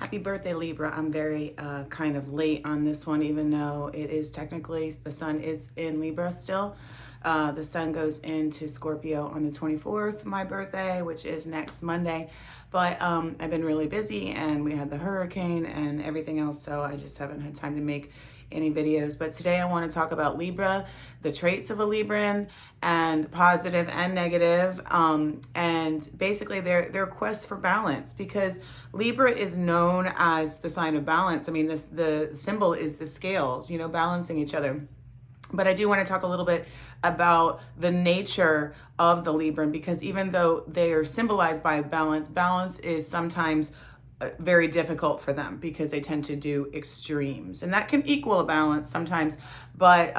Happy birthday, Libra. I'm very kind of late on this one, even though it is technically, the sun is in Libra still. The sun goes into Scorpio on the 24th, my birthday, which is next Monday. But I've been really busy and we had the hurricane and everything else, so I just haven't had time to make any videos. But today I want to talk about Libra, the traits of a Libran, and positive and negative, and basically their quest for balance, because Libra is known as the sign of balance. I mean, the symbol is the scales, balancing each other. But I do want to talk a little bit about the nature of the Libran, because even though they are symbolized by balance, balance is sometimes very difficult for them because they tend to do extremes, and that can equal a balance sometimes, but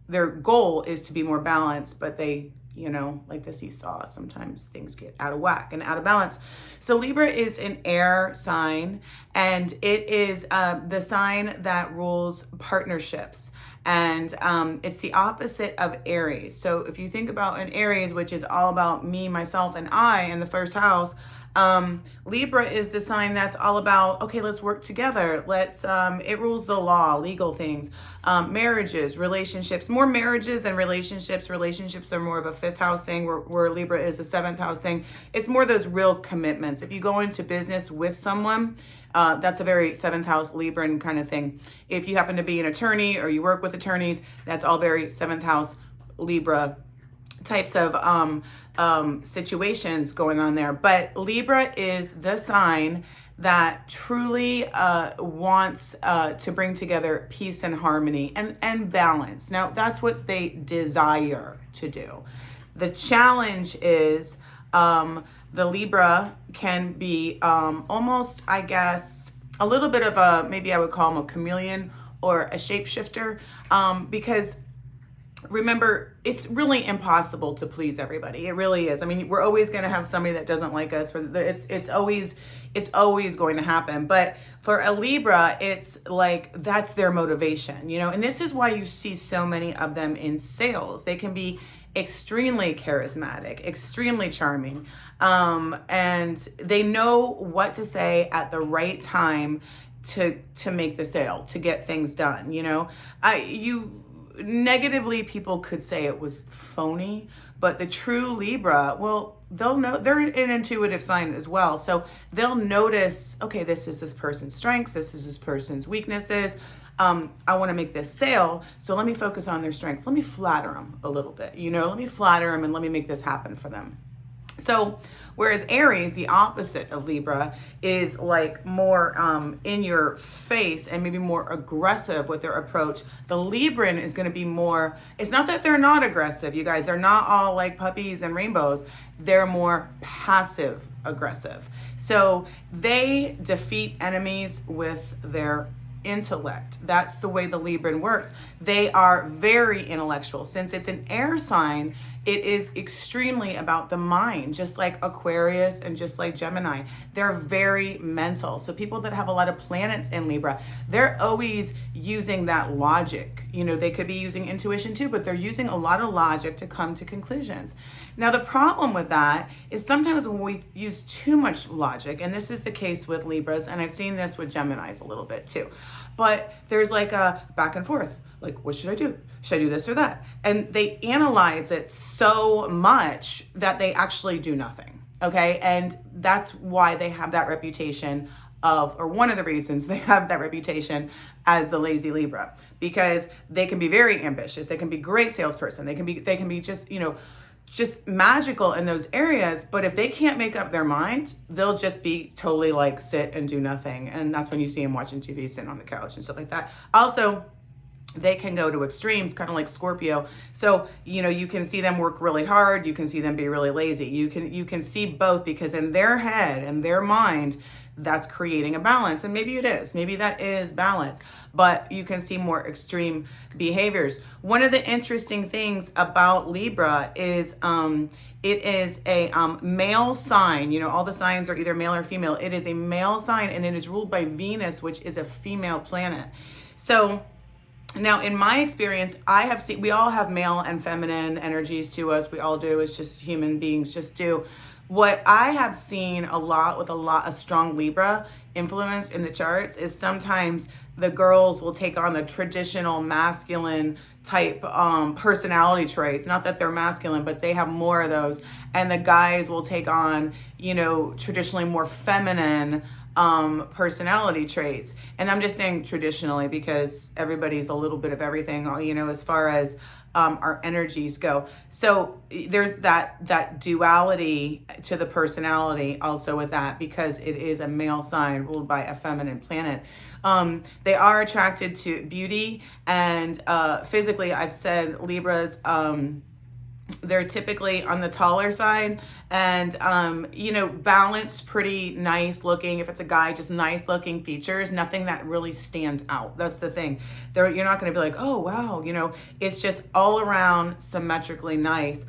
their goal is to be more balanced, but they, like the seesaw, sometimes things get out of whack and out of balance. So Libra is an air sign, and it is the sign that rules partnerships, and it's the opposite of Aries. So if you think about an Aries, which is all about me, myself, and I in the first house, Libra is the sign that's all about, okay, let's work together. It rules the law, legal things, marriages, relationships, more marriages than relationships. Relationships are more of a fifth house thing, where Libra is a seventh house thing. It's more those real commitments. If you go into business with someone, that's a very seventh house Libran kind of thing. If you happen to be an attorney or you work with attorneys, that's all very seventh house Libra types of situations going on there. But Libra is the sign that truly wants to bring together peace and harmony and balance. Now, that's what they desire to do. The challenge is the Libra can be almost, I guess, a little bit of a, maybe I would call him a chameleon or a shapeshifter, because remember, it's really impossible to please everybody. It really is. I mean, we're always going to have somebody that doesn't like us. It's always going to happen. But for a Libra, it's like that's their motivation, and this is why you see so many of them in sales. They can be extremely charismatic, extremely charming, and they know what to say at the right time to make the sale, to get things done. Negatively, people could say it was phony, but the true Libra, well, they'll know, they're an intuitive sign as well. So they'll notice, okay, this is this person's strengths, this is this person's weaknesses. I want to make this sale, so let me focus on their strength. Let me flatter them a little bit, let me flatter them and let me make this happen for them. So whereas Aries, the opposite of Libra, is like more in your face and maybe more aggressive with their approach, the Libran is going to be more, it's not that they're not aggressive, you guys. They're not all like puppies and rainbows. They're more passive aggressive. So they defeat enemies with their intellect. That's the way the Libran works. They are very intellectual. Since it's an air sign, it is extremely about the mind, just like Aquarius and just like Gemini. They're very mental. So people that have a lot of planets in Libra, they're always using that logic. They could be using intuition too, but they're using a lot of logic to come to conclusions. Now, the problem with that is sometimes when we use too much logic, and this is the case with Libras, and I've seen this with Geminis a little bit too, but there's like a back and forth. Like, what should I do? Should I do this or that? And they analyze it so much that they actually do nothing, okay? And that's why they have that reputation of, or one of the reasons they have that reputation as the lazy Libra, because they can be very ambitious. They can be a great salesperson. They can be just, just magical in those areas. But if they can't make up their mind, they'll just be totally like sit and do nothing. And that's when you see them watching TV, sitting on the couch and stuff like that. Also, they can go to extremes, kind of like Scorpio. So, you can see them work really hard. You can see them be really lazy. You can see both, because in their head and their mind, that's creating a balance. And maybe it is. Maybe that is balance. But you can see more extreme behaviors. One of the interesting things about Libra is it is a male sign. All the signs are either male or female. It is a male sign, and it is ruled by Venus, which is a female planet. So now, in my experience, I have seen, we all have male and feminine energies to us. We all do. It's just human beings just do. What I have seen a lot with a lot of strong Libra influence in the charts is sometimes the girls will take on the traditional masculine type personality traits. Not that they're masculine, but they have more of those. And the guys will take on, you know, traditionally more feminine personality traits. And I'm just saying traditionally because everybody's a little bit of everything, you know, as far as our energies go. So there's that duality to the personality also with that, because it is a male sign ruled by a feminine planet. They are attracted to beauty and physically. I've said Libras, they're typically on the taller side and, you know, balanced, pretty nice looking. If it's a guy, just nice looking features, nothing that really stands out. That's the thing. You're not going to be like, oh, wow, you know, it's just all around symmetrically nice.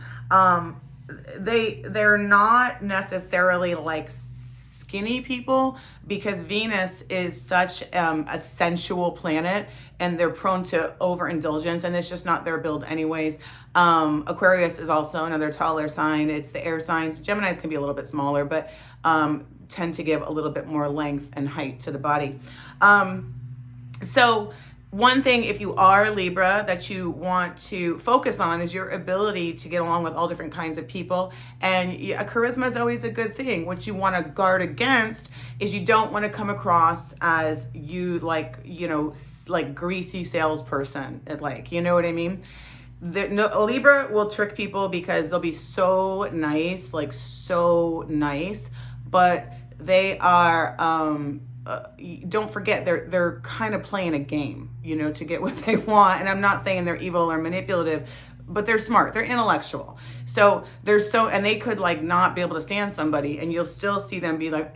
They're not necessarily like skinny people because Venus is such a sensual planet and they're prone to overindulgence, and it's just not their build anyways. Aquarius is also another taller sign. It's the air signs. Geminis can be a little bit smaller, but tend to give a little bit more length and height to the body. So one thing, if you are Libra, that you want to focus on is your ability to get along with all different kinds of people. And charisma is always a good thing. What you want to guard against is you don't want to come across as you like, you know, like greasy salesperson. Like, you know what I mean? A Libra will trick people because they'll be so nice, like so nice, but they are, don't forget they're kind of playing a game, you know, to get what they want. And I'm not saying they're evil or manipulative, but they're smart, they're intellectual. So and they could like not be able to stand somebody and you'll still see them be like,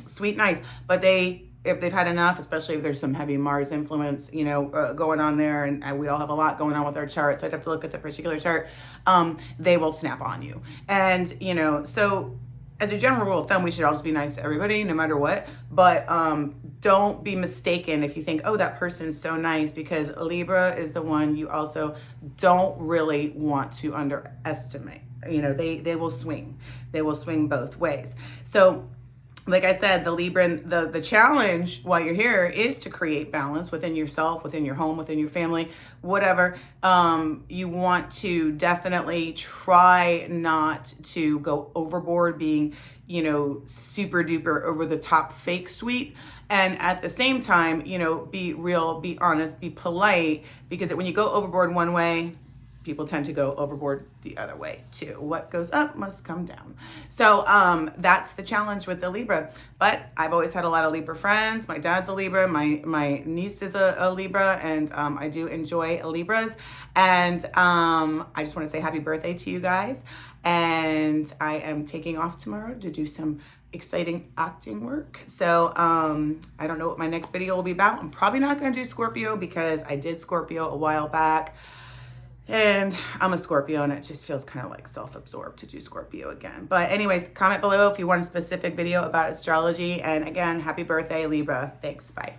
sweet, nice. But if they've had enough, especially if there's some heavy Mars influence, you know, going on there, and we all have a lot going on with our chart, so I'd have to look at the particular chart, they will snap on you. And, you know, so as a general rule of thumb, we should all just be nice to everybody, no matter what. But don't be mistaken if you think, oh, that person's so nice, because Libra is the one you also don't really want to underestimate. You know, they will swing. They will swing both ways. So, like I said, the Libran, the challenge while you're here is to create balance within yourself, within your home, within your family, whatever. You want to definitely try not to go overboard being, you know, super duper over the top fake sweet. And at the same time, you know, be real, be honest, be polite, because when you go overboard one way, people tend to go overboard the other way too. What goes up must come down. So that's the challenge with the Libra. But I've always had a lot of Libra friends. My dad's a Libra. My niece is a Libra, and I do enjoy Libras. And I just want to say happy birthday to you guys. And I am taking off tomorrow to do some exciting acting work. So I don't know what my next video will be about. I'm probably not going to do Scorpio because I did Scorpio a while back. And I'm a Scorpio, and it just feels kind of like self-absorbed to do Scorpio again. But anyways, comment below if you want a specific video about astrology. And again, happy birthday, Libra. Thanks. Bye.